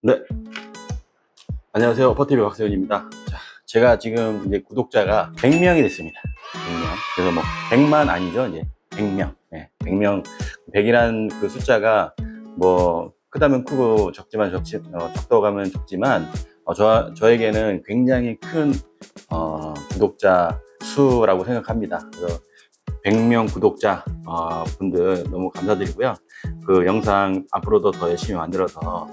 네, 안녕하세요. 버티비 박세훈입니다. 자, 제가 지금 이제 구독자가 100명이 됐습니다. 100명. 그래서 뭐 100만 아니죠, 이제 100명. 네, 100명. 100이란 그 숫자가 뭐 크다면 크고 적다고 하면 적지만 저에게는 굉장히 큰 구독자 수라고 생각합니다. 그래서 100명 구독자 분들 너무 감사드리고요. 그 영상 앞으로도 더 열심히 만들어서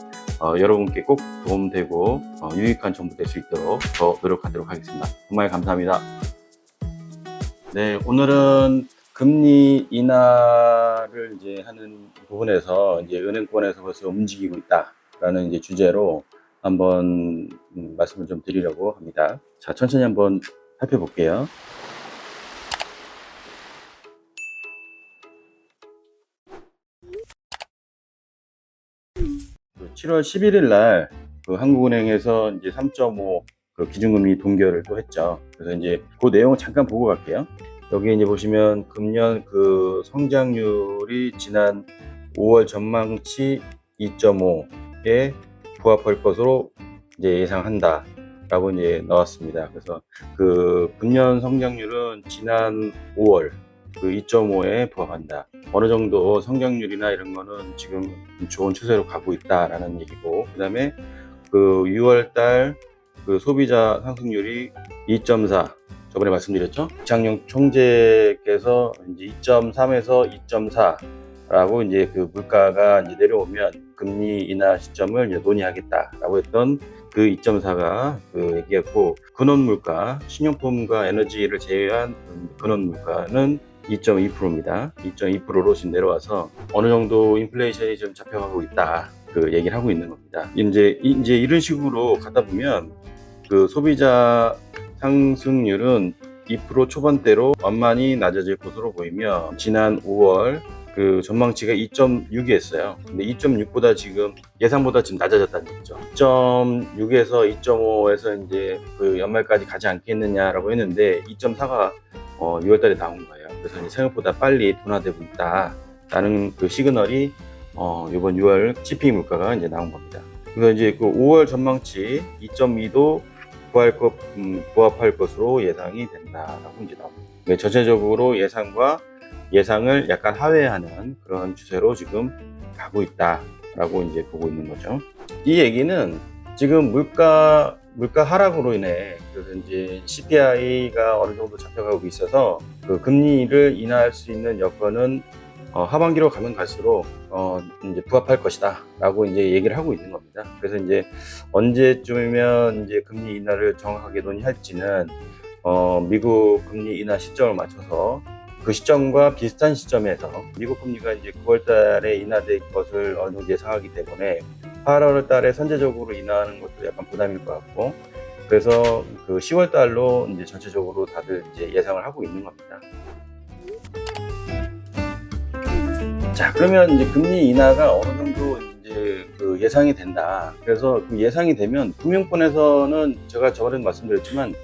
여러분께 꼭 도움되고 유익한 정보 될 수 있도록 더 노력하도록 하겠습니다. 정말 감사합니다. 네, 오늘은 금리 인하를 이제 하는 부분에서 이제 은행권에서 벌써 움직이고 있다라는 이제 주제로 한번 말씀을 좀 드리려고 합니다. 자, 천천히 한번 살펴볼게요. 7월 11일 날 그 한국은행에서 이제 3.5 그 기준금리 동결을 또 했죠. 그래서 이제 그 내용을 잠깐 보고 갈게요. 여기 이제 보시면 금년 그 성장률이 지난 5월 전망치 2.5에 부합할 것으로 이제 예상한다라고 이제 나왔습니다. 그래서 그 금년 성장률은 지난 5월 그 2.5에 부합한다. 어느 정도 성장률이나 이런 거는 지금 좋은 추세로 가고 있다라는 얘기고, 그 다음에 그 6월달 그 소비자 상승률이 2.4, 저번에 말씀드렸죠? 이창용 총재께서 이제 2.3에서 2.4라고 이제 그 물가가 이제 내려오면 금리 인하 시점을 이제 논의하겠다라고 했던 그 2.4가 그 얘기였고, 근원 물가, 신용품과 에너지를 제외한 근원 물가는 2.2%입니다. 2.2%로 지금 내려와서 어느 정도 인플레이션이 좀 잡혀가고 있다. 그 얘기를 하고 있는 겁니다. 이제 이런 식으로 가다 보면 그 소비자 상승률은 2% 초반대로 완만히 낮아질 것으로 보이며, 지난 5월 그 전망치가 2.6이었어요. 근데 2.6보다 지금 예상보다 지금 낮아졌다는 얘기죠. 2.6에서 2.5에서 이제 그 연말까지 가지 않겠느냐라고 했는데 2.4가 6월달에 나온 거예요. 그래서 이제 생각보다 빨리 둔화되고 있다라는 그 시그널이 이번 6월 CPI 물가가 이제 나온 겁니다. 그래서 이제 그 5월 전망치 2.2도 부합할 것으로 예상이 된다라고 이제 나옵니다. 네, 전체적으로 예상을 약간 하회하는 그런 추세로 지금 가고 있다라고 이제 보고 있는 거죠. 이 얘기는 지금 물가 하락으로 인해, 그래서 이제 CPI가 어느 정도 잡혀가고 있어서 그 금리를 인하할 수 있는 여건은 하반기로 가면 갈수록 이제 부합할 것이다라고 이제 얘기를 하고 있는 겁니다. 그래서 이제 언제쯤이면 이제 금리 인하를 정확하게 논의할지는 미국 금리 인하 시점을 맞춰서 그 시점과 비슷한 시점에서, 미국 금리가 이제 9월 달에 인하될 것을 어느 정도 예상하기 때문에 8월 달에 선제적으로 인하하는 것도 약간 부담일 것 같고, 그래서 그 10월 달로 이제 전체적으로 다들 이제 예상을 하고 있는 겁니다. 자, 그러면 이제 금리 인하가 어느 정도 이제 그 예상이 된다. 그래서 그 예상이 되면 금융권에서는 제가 저번에도 말씀드렸지만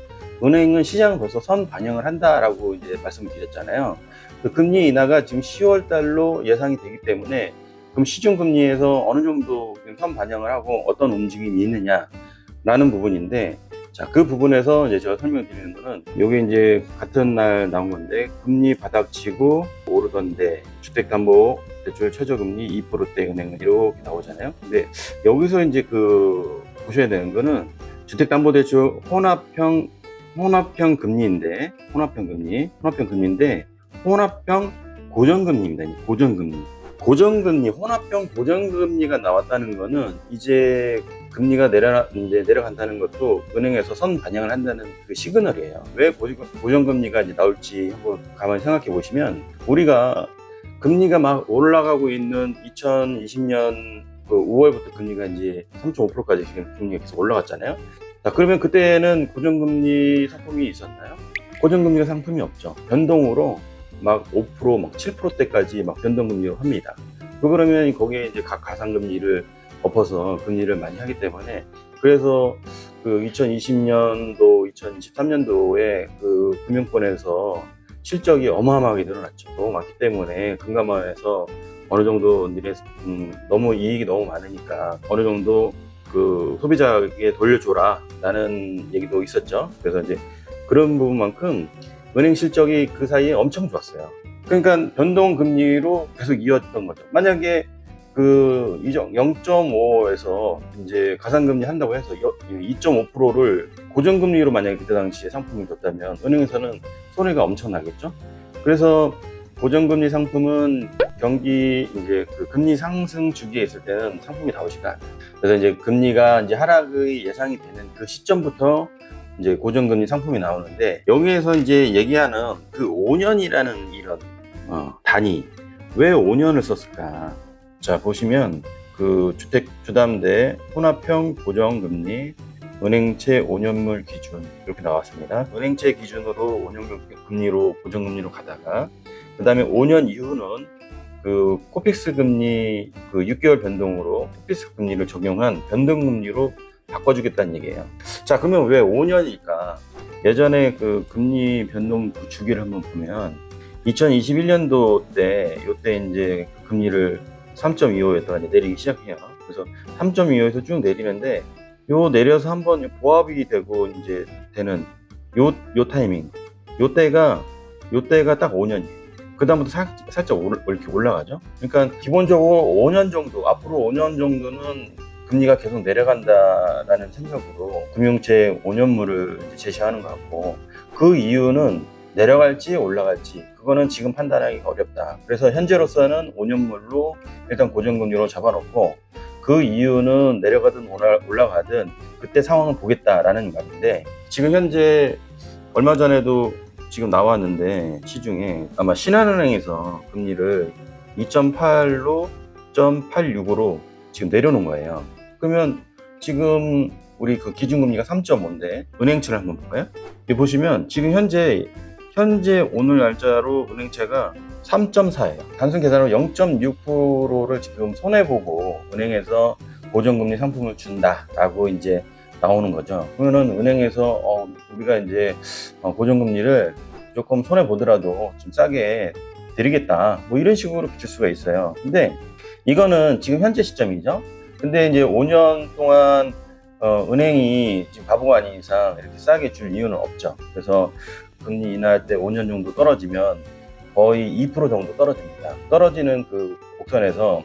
은행은 시장을 벌써 선 반영을 한다라고 이제 말씀을 드렸잖아요. 그 금리 인하가 지금 10월 달로 예상이 되기 때문에 그럼 시중금리에서 어느 정도 선 반영을 하고 어떤 움직임이 있느냐라는 부분인데, 자, 그 부분에서 이제 제가 설명드리는 거는 요게 이제 같은 날 나온 건데, 금리 바닥치고 오르던데 주택담보대출 최저금리 2%대 은행은 이렇게 나오잖아요. 근데 여기서 이제 그 보셔야 되는 거는 주택담보대출 혼합형 금리인데, 혼합형 고정금리입니다. 고정금리, 혼합형 고정금리가 나왔다는 거는 이제 금리가 내려간다는 것도 은행에서 선 반영을 한다는 그 시그널이에요. 왜 고정금리가 이제 나올지 한번 가만히 생각해 보시면, 우리가 금리가 막 올라가고 있는 2020년 그 5월부터 금리가 이제 3.5%까지 지금 금리가 계속 올라갔잖아요. 자, 그러면 그때는 고정금리 상품이 있었나요? 고정금리가 상품이 없죠. 변동으로 막 5%, 막 7%대까지 막 변동금리로 합니다. 그러면 거기에 이제 각 가상금리를 엎어서 금리를 많이 하기 때문에, 그래서 그 2020년도, 2023년도에 그 금융권에서 실적이 어마어마하게 늘어났죠. 너무 많기 때문에 금감원에서 어느 정도 너무 이익이 너무 많으니까 어느 정도 그 소비자에게 돌려줘라 라는 얘기도 있었죠. 그래서 이제 그런 부분만큼 은행 실적이 그 사이에 엄청 좋았어요. 그러니까 변동금리로 계속 이어졌던 거죠. 만약에 그 0.5에서 이제 가산금리 한다고 해서 2.5%를 고정금리로 만약에 그때 당시에 상품을 줬다면 은행에서는 손해가 엄청나겠죠. 그래서 고정금리 상품은 경기 이제 그 금리 상승 주기에 있을 때는 상품이 나오지가 않아요. 그래서 이제 금리가 이제 하락의 예상이 되는 그 시점부터 이제 고정금리 상품이 나오는데, 여기에서 이제 얘기하는 그 5년이라는 이런 단위, 왜 5년을 썼을까? 자, 보시면 그 주택주담대 혼합형 고정금리 은행채 5년물 기준 이렇게 나왔습니다. 은행채 기준으로 5년 금리로 고정금리로 가다가 그 다음에 5년 이후는 그 코픽스 금리 그 6개월 변동으로 코픽스 금리를 적용한 변동금리로 바꿔주겠다는 얘기예요. 자, 그러면 왜 5년일까? 예전에 그 금리 변동 그 주기를 한번 보면 2021년도 때 요때 이제 금리를 3.25였다가 내리기 시작해요. 그래서 3.25에서 쭉 내리는데 요 내려서 한번 보합이 되고 이제 되는 요 타이밍, 요때가 딱 5년이에요. 그 다음부터 살짝 이렇게 올라가죠. 그러니까 기본적으로 5년 정도, 앞으로 5년 정도는 금리가 계속 내려간다라는 생각으로 금융채 5년물을 제시하는 것 같고, 그 이유는 내려갈지 올라갈지 그거는 지금 판단하기가 어렵다. 그래서 현재로서는 5년물로 일단 고정금리로 잡아놓고, 그 이유는 내려가든 올라가든 그때 상황을 보겠다라는 말인데, 지금 현재 얼마 전에도 지금 나왔는데 시중에 아마 신한은행에서 금리를 2.8로 0.86으로 지금 내려놓은 거예요. 그러면 지금 우리 그 기준금리가 3.5인데 은행채를 한번 볼까요? 여기 보시면 지금 현재 오늘 날짜로 은행채가 3.4예요. 단순 계산으로 0.6%를 지금 손해보고 은행에서 고정금리 상품을 준다라고 이제 나오는 거죠. 그러면은 은행에서 우리가 이제 고정금리를 조금 손해보더라도 좀 싸게 드리겠다, 뭐 이런 식으로 비출 수가 있어요. 근데 이거는 지금 현재 시점이죠. 근데 이제 5년 동안 은행이 지금 바보가 아닌 이상 이렇게 싸게 줄 이유는 없죠. 그래서 금리 인하할 때 5년 정도 떨어지면 거의 2% 정도 떨어집니다. 떨어지는 그 곡선에서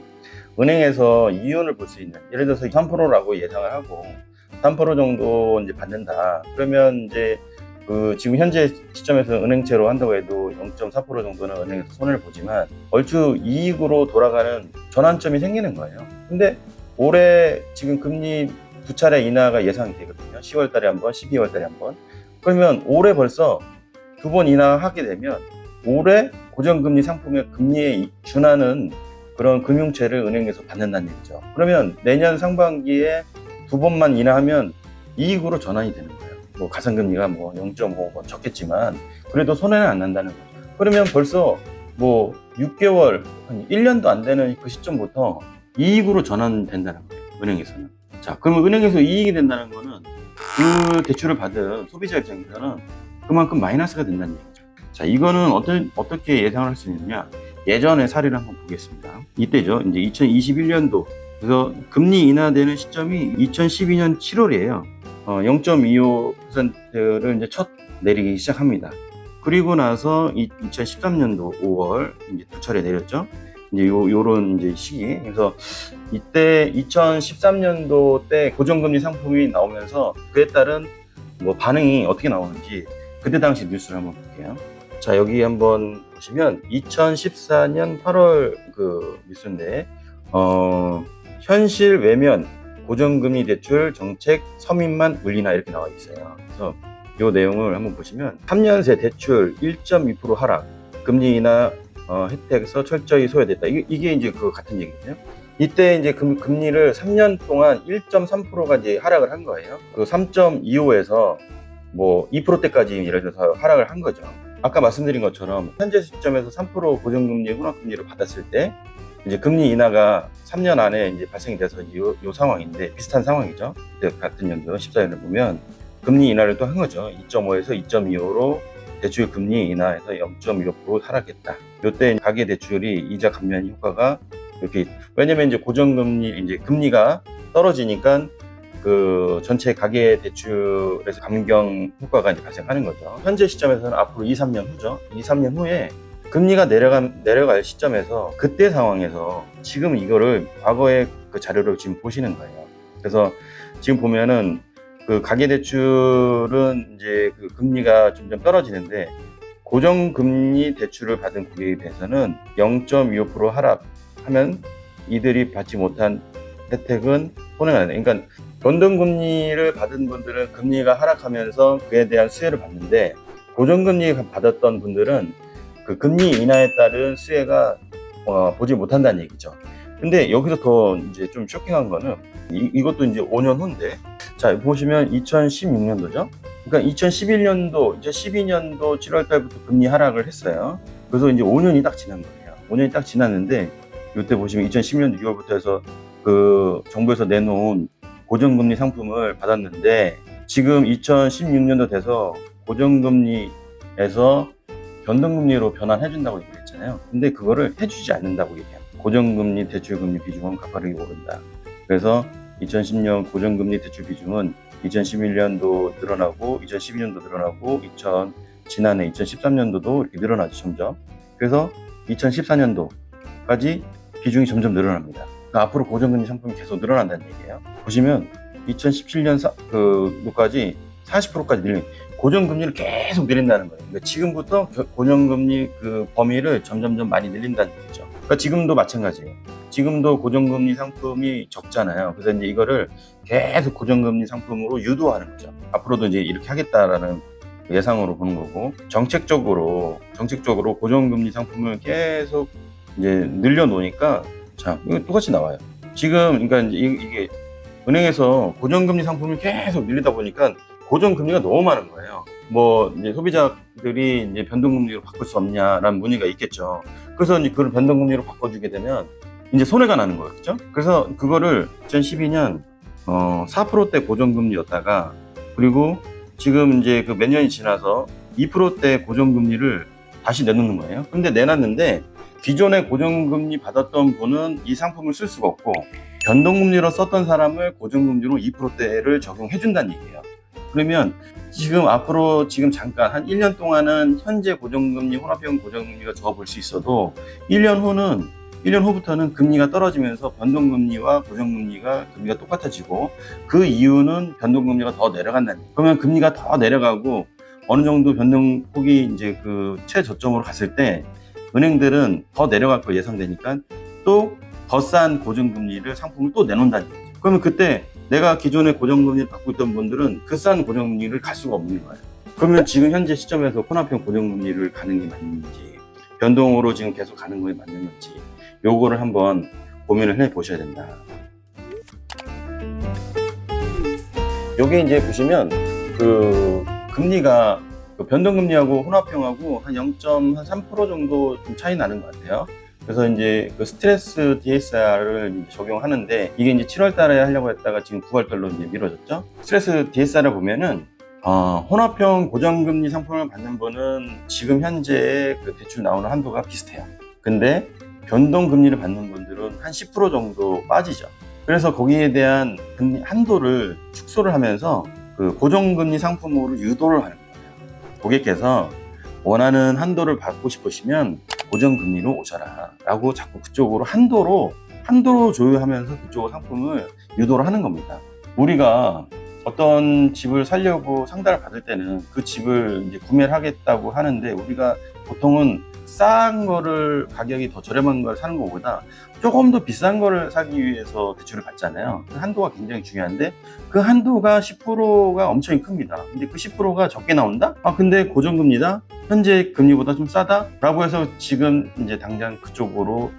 은행에서 이윤을 볼 수 있는, 예를 들어서 3%라고 예상을 하고 3% 정도 이제 받는다. 그러면 이제 그 지금 현재 시점에서 은행채로 한다고 해도 0.4% 정도는 은행에서 손해를 보지만 얼추 이익으로 돌아가는 전환점이 생기는 거예요. 근데 올해 지금 금리 두 차례 인하가 예상이 되거든요. 10월 달에 한 번, 12월 달에 한 번. 그러면 올해 벌써 두 번 인하하게 되면 올해 고정금리 상품의 금리에 준하는 그런 금융채를 은행에서 받는다는 얘기죠. 그러면 내년 상반기에 두 번만 인하하면 이익으로 전환이 되는 거예요. 뭐 가산금리가 뭐 0.5 적겠지만 그래도 손해는 안 난다는 거죠. 그러면 벌써 뭐 6개월, 한 1년도 안 되는 그 시점부터 이익으로 전환된다는 거예요, 은행에서는. 자, 그러면 은행에서 이익이 된다는 거는 그 대출을 받은 소비자 입장에서는 그만큼 마이너스가 된다는 얘기죠. 자, 이거는 어떻게 예상을 할 수 있느냐? 예전의 사례를 한번 보겠습니다. 이때죠. 이제 2021년도. 그래서 금리 인하되는 시점이 2012년 7월이에요. 0.25%를 이제 첫 내리기 시작합니다. 그리고 나서 2013년도 5월 이제 두 차례 내렸죠. 이제 요런 이제 시기. 그래서 이때 2013년도 때 고정금리 상품이 나오면서 그에 따른 뭐 반응이 어떻게 나오는지 그때 당시 뉴스를 한번 볼게요. 자, 여기 한번 보시면 2014년 8월 그 뉴스인데 현실 외면 고정금리 대출 정책 서민만 물리나 이렇게 나와 있어요. 그래서 이 내용을 한번 보시면 3년새 대출 1.2% 하락, 금리 인하 혜택에서 철저히 소외됐다. 이게 이제 그 같은 얘기거든요. 이때 이제 금리를 3년 동안 1.3%가 이제 하락을 한 거예요. 그 3.25에서 뭐 2%대까지 예를 들어서 하락을 한 거죠. 아까 말씀드린 것처럼 현재 시점에서 3% 고정금리 혼합금리를 받았을 때 이제 금리 인하가 3년 안에 이제 발생이 돼서 요 상황인데 비슷한 상황이죠. 그때 같은 연도 14년을 보면 금리 인하를 또 한 거죠. 2.5에서 2.25로 대출 금리 인하해서 0.15% 하락했다. 요때 가계 대출이 이자 감면 효과가 이렇게, 왜냐면 이제 고정금리 이제 금리가 떨어지니까 그 전체 가계 대출에서 감경 효과가 이제 발생하는 거죠. 현재 시점에서는 앞으로 2, 3년 후죠. 2, 3년 후에 금리가 내려갈 시점에서 그때 상황에서 지금 이거를 과거의 그 자료를 지금 보시는 거예요. 그래서 지금 보면은 그 가계대출은 이제 그 금리가 점점 떨어지는데 고정금리 대출을 받은 고객에 대해서는 0.25% 하락하면 이들이 받지 못한 혜택은 손해가 나요. 그러니까 변동금리를 받은 분들은 금리가 하락하면서 그에 대한 수혜를 받는데 고정금리 받았던 분들은 그 금리 인하에 따른 수혜가 보지 못한다는 얘기죠. 근데 여기서 더 이제 좀 쇼킹한 거는 이것도 이제 5년 후인데, 자 보시면 2016년도죠. 그러니까 2011년도, 2012년도 7월 달부터 금리 하락을 했어요. 그래서 이제 5년이 딱 지난 거예요. 5년이 딱 지났는데 이때 보시면 2010년도 6월부터 해서 그 정부에서 내놓은 고정금리 상품을 받았는데 지금 2016년도 돼서 고정금리에서 변동금리로 변환해준다고 얘기했잖아요. 근데 그거를 해주지 않는다고 얘기해요. 고정금리 대출금리 비중은 가파르게 오른다. 그래서 2010년 고정금리 대출 비중은 2011년도 늘어나고 2012년도 늘어나고 지난해 2013년도도 이렇게 늘어나죠, 점점. 그래서 2014년도까지 비중이 점점 늘어납니다. 그러니까 앞으로 고정금리 상품이 계속 늘어난다는 얘기예요. 보시면 2017년도까지 40%까지 늘린, 고정금리를 계속 늘린다는 거예요. 그러니까 지금부터 고정금리 그 범위를 점점점 많이 늘린다는 얘기죠. 그러니까 지금도 마찬가지예요. 지금도 고정금리 상품이 적잖아요. 그래서 이제 이거를 계속 고정금리 상품으로 유도하는 거죠. 앞으로도 이제 이렇게 하겠다라는 예상으로 보는 거고, 정책적으로 고정금리 상품을 계속 이제 늘려놓으니까, 자, 이거 똑같이 나와요. 지금, 그러니까 이게 은행에서 고정금리 상품을 계속 늘리다 보니까 고정금리가 너무 많은 거예요. 뭐, 이제 소비자들이 이제 변동금리로 바꿀 수 없냐라는 문의가 있겠죠. 그래서 이제 그걸 변동금리로 바꿔주게 되면 이제 손해가 나는 거예요. 그죠? 그래서 그거를 2012년 4%대 고정금리였다가, 그리고 지금 이제 그 몇 년이 지나서 2%대 고정금리를 다시 내놓는 거예요. 근데 내놨는데 기존에 고정금리 받았던 분은 이 상품을 쓸 수가 없고, 변동금리로 썼던 사람을 고정금리로 2%대를 적용해준다는 얘기예요. 그러면 지금 앞으로 지금 잠깐 한 1년 동안은 현재 고정금리, 혼합형 고정금리가 적어볼 수 있어도 1년 후부터는 금리가 떨어지면서 변동금리와 고정금리가 금리가 똑같아지고, 그 이유는 변동금리가 더 내려간다는 얘기예요. 그러면 금리가 더 내려가고 어느 정도 변동폭이 이제 그 최저점으로 갔을 때 은행들은 더 내려갈 거 예상되니까 또 더 싼 고정금리를 상품을 또 내놓는다는 얘기죠. 그러면 그때 내가 기존에 고정금리를 받고 있던 분들은 그 싼 고정금리를 갈 수가 없는 거예요. 그러면 지금 현재 시점에서 혼합형 고정금리를 가는 게 맞는지, 변동으로 지금 계속 가는 거에 맞는 건지, 요거를 한번 고민을 해 보셔야 된다. 요게 이제 보시면 그 금리가 그 변동금리하고 혼합형하고 한 0.3% 정도 좀 차이 나는 것 같아요. 그래서 이제 그 스트레스 DSR을 적용하는데, 이게 이제 7월 달에 하려고 했다가 지금 9월 달로 이제 미뤄졌죠. 스트레스 DSR을 보면은 혼합형 고정금리 상품을 받는 분은 지금 현재 그 대출 나오는 한도가 비슷해요. 근데 변동금리를 받는 분들은 한 10% 정도 빠지죠. 그래서 거기에 대한 금리 한도를 축소를 하면서 그 고정금리 상품으로 유도를 하는 거예요. 고객께서 원하는 한도를 받고 싶으시면 고정금리로 오셔라 라고 자꾸 그쪽으로 한도로 조율하면서 그쪽 상품을 유도를 하는 겁니다. 우리가 어떤 집을 살려고 상담을 받을 때는 그 집을 이제 구매를 하겠다고 하는데, 우리가 보통은 싼 거를, 가격이 더 저렴한 걸 사는 것보다 조금 더 비싼 거를 사기 위해서 대출을 받잖아요. 그 한도가 굉장히 중요한데, 그 한도가 10%가 엄청 큽니다. 근데 그 10%가 적게 나온다? 근데 고정금리다? 현재 금리보다 좀 싸다? 라고 해서 지금 이제 당장 그쪽으로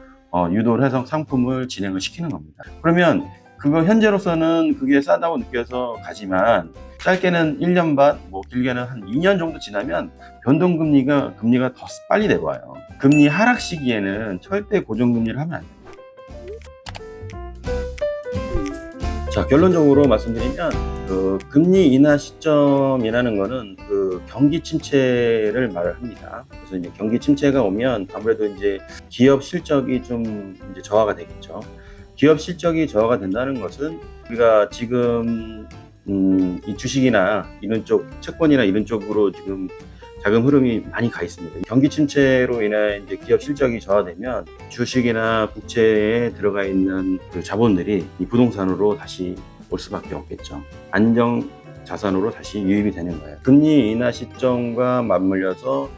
유도를 해서 상품을 진행을 시키는 겁니다. 그러면 그거 현재로서는 그게 싸다고 느껴서 가지만, 짧게는 1년 반, 뭐 길게는 한 2년 정도 지나면 금리가 더 빨리 내려와요. 금리 하락 시기에는 절대 고정금리를 하면 안 돼요. 자, 결론적으로 말씀드리면 그 금리 인하 시점이라는 거는 그 경기 침체를 말을 합니다. 그래서 이제 경기 침체가 오면 아무래도 이제 기업 실적이 좀 이제 저하가 되겠죠. 기업 실적이 저하가 된다는 것은 우리가 지금 이 주식이나 이런 쪽 채권이나 이런 쪽으로 지금 자금 흐름이 많이 가 있습니다. 경기 침체로 인해 이제 기업 실적이 저하되면 주식이나 국채에 들어가 있는 그 자본들이 이 부동산으로 다시 올 수밖에 없겠죠. 안정 자산으로 다시 유입이 되는 거예요. 금리 인하 시점과 맞물려서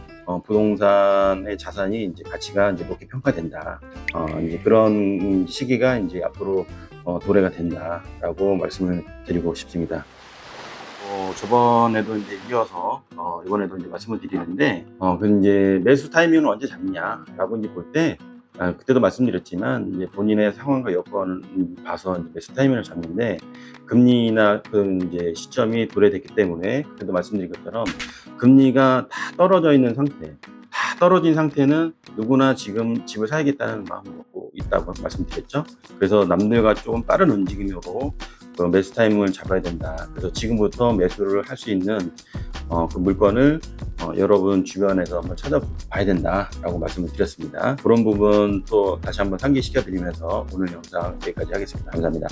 부동산의 자산이 이제 가치가 이제 높게 평가된다. 이제 그런 시기가 이제 앞으로 도래가 된다라고 말씀을 드리고 싶습니다. 저번에도 이제 이어서 이번에도 이제 말씀을 드리는데 그 이제 매수 타이밍은 언제 잡냐라고 이제 볼 때 그때도 말씀드렸지만 이제 본인의 상황과 여건을 봐서 이제 매수 타이밍을 잡는데 금리나 그 이제 시점이 도래됐기 때문에 그때도 말씀드린 것처럼 금리가 다 떨어져 있는 상태, 다 떨어진 상태는 누구나 지금 집을 사야겠다는 마음을 먹고 있다고 말씀드렸죠. 그래서 남들과 조금 빠른 움직임으로 그 매수 타이밍을 잡아야 된다. 그래서 지금부터 매수를 할 수 있는 그 물건을 여러분 주변에서 한번 찾아봐야 된다라고 말씀을 드렸습니다. 그런 부분 또 다시 한번 상기시켜 드리면서 오늘 영상 여기까지 하겠습니다. 감사합니다.